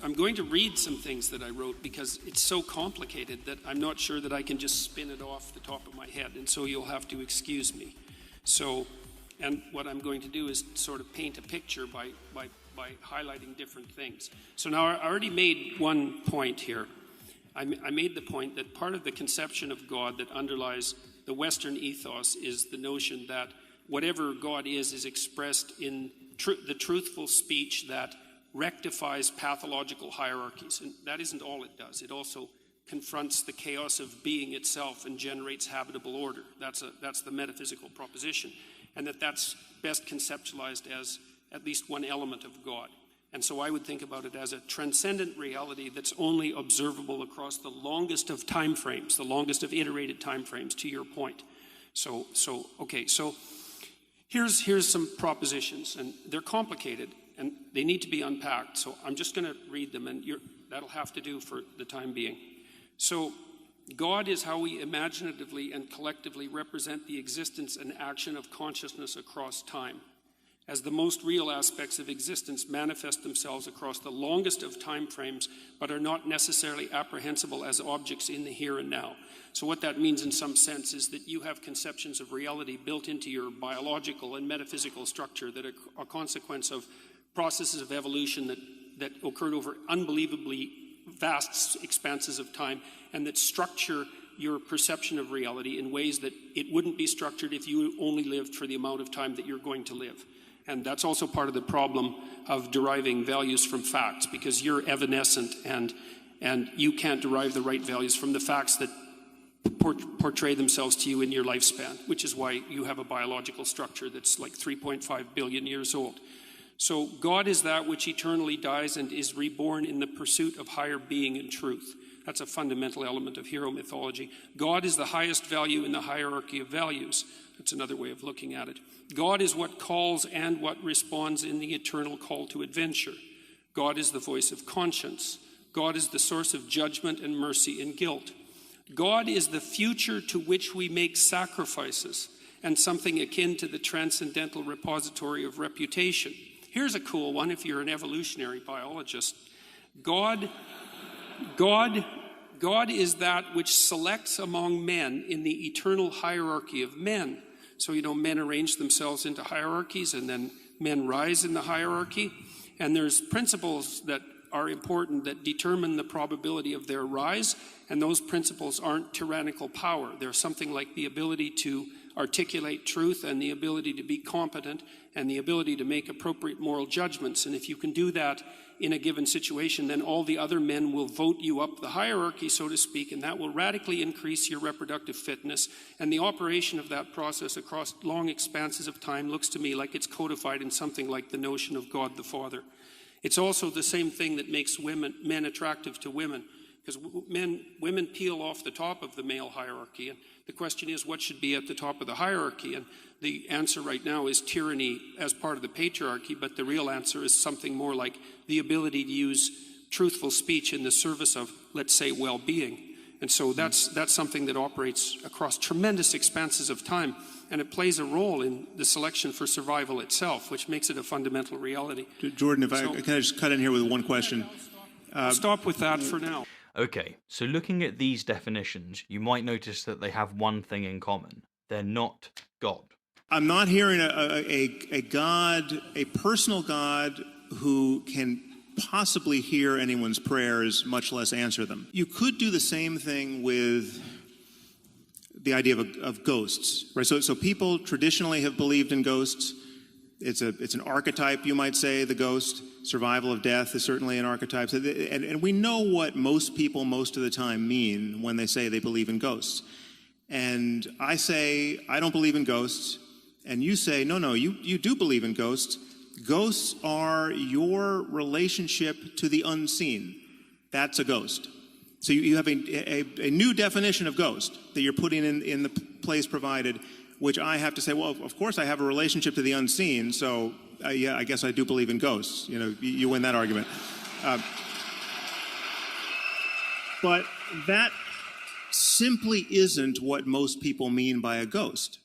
I'm going to read some things that I wrote because it's so complicated that I'm not sure that I can just spin it off the top of my head, and so you'll have to excuse me. So, and what I'm going to do is sort of paint a picture by highlighting different things. So now I already made one point here. I made the point that part of the conception of God that underlies the Western ethos is the notion that whatever God is expressed in the truthful speech that rectifies pathological hierarchies. And that isn't all it does. It also confronts the chaos of being itself and generates habitable order. That's the metaphysical proposition. And that's best conceptualized as at least one element of God. And so I would think about it as a transcendent reality that's only observable across the longest of time frames, the longest of iterated time frames, to your point. So here's some propositions, and they're complicated, and they need to be unpacked. So I'm just going to read them, and that'll have to do for the time being. So God is how we imaginatively and collectively represent the existence and action of consciousness across time, as the most real aspects of existence manifest themselves across the longest of time frames, but are not necessarily apprehensible as objects in the here and now. So what that means in some sense is that you have conceptions of reality built into your biological and metaphysical structure that are a consequence of processes of evolution that occurred over unbelievably vast expanses of time, and that structure your perception of reality in ways that it wouldn't be structured if you only lived for the amount of time that you're going to live. And that's also part of the problem of deriving values from facts, because you're evanescent and you can't derive the right values from the facts that portray themselves to you in your lifespan, which is why you have a biological structure that's like 3.5 billion years old. So God is that which eternally dies and is reborn in the pursuit of higher being and truth. That's a fundamental element of hero mythology. God is the highest value in the hierarchy of values. That's another way of looking at it. God is what calls and what responds in the eternal call to adventure. God is the voice of conscience. God is the source of judgment and mercy and guilt. God is the future to which we make sacrifices and something akin to the transcendental repository of reputation. Here's a cool one if you're an evolutionary biologist. God is that which selects among men in the eternal hierarchy of men. So, men arrange themselves into hierarchies, and then men rise in the hierarchy. And there's principles that are important that determine the probability of their rise, and those principles aren't tyrannical power. They're something like the ability to articulate truth and the ability to be competent and the ability to make appropriate moral judgments. And if you can do that in a given situation, then all the other men will vote you up the hierarchy, so to speak, and that will radically increase your reproductive fitness. And the operation of that process across long expanses of time looks to me like it's codified in something like the notion of God the Father. It's also the same thing that makes men attractive to women, because women peel off the top of the male hierarchy, and the question is what should be at the top of the hierarchy, and the answer right now is tyranny as part of the patriarchy, but the real answer is something more like the ability to use truthful speech in the service of, let's say, well-being. And so that's something that operates across tremendous expanses of time, and it plays a role in the selection for survival itself, which makes it a fundamental reality. Jordan, can I just cut in here with one question? I'll stop with that for now. Okay, so looking at these definitions, you might notice that they have one thing in common. They're not God. I'm not hearing a God, a personal God who can possibly hear anyone's prayers, much less answer them. You could do the same thing with the idea of ghosts, right? So people traditionally have believed in ghosts. It's an archetype, you might say, the ghost. Survival of death is certainly an archetype. And we know what most people most of the time mean when they say they believe in ghosts. And I say, I don't believe in ghosts. And you say, no, you do believe in ghosts. Ghosts are your relationship to the unseen. That's a ghost. So you have a new definition of ghost that you're putting in the place provided, which I have to say, well, of course I have a relationship to the unseen, so yeah, I guess I do believe in ghosts. You win that argument. But that simply isn't what most people mean by a ghost.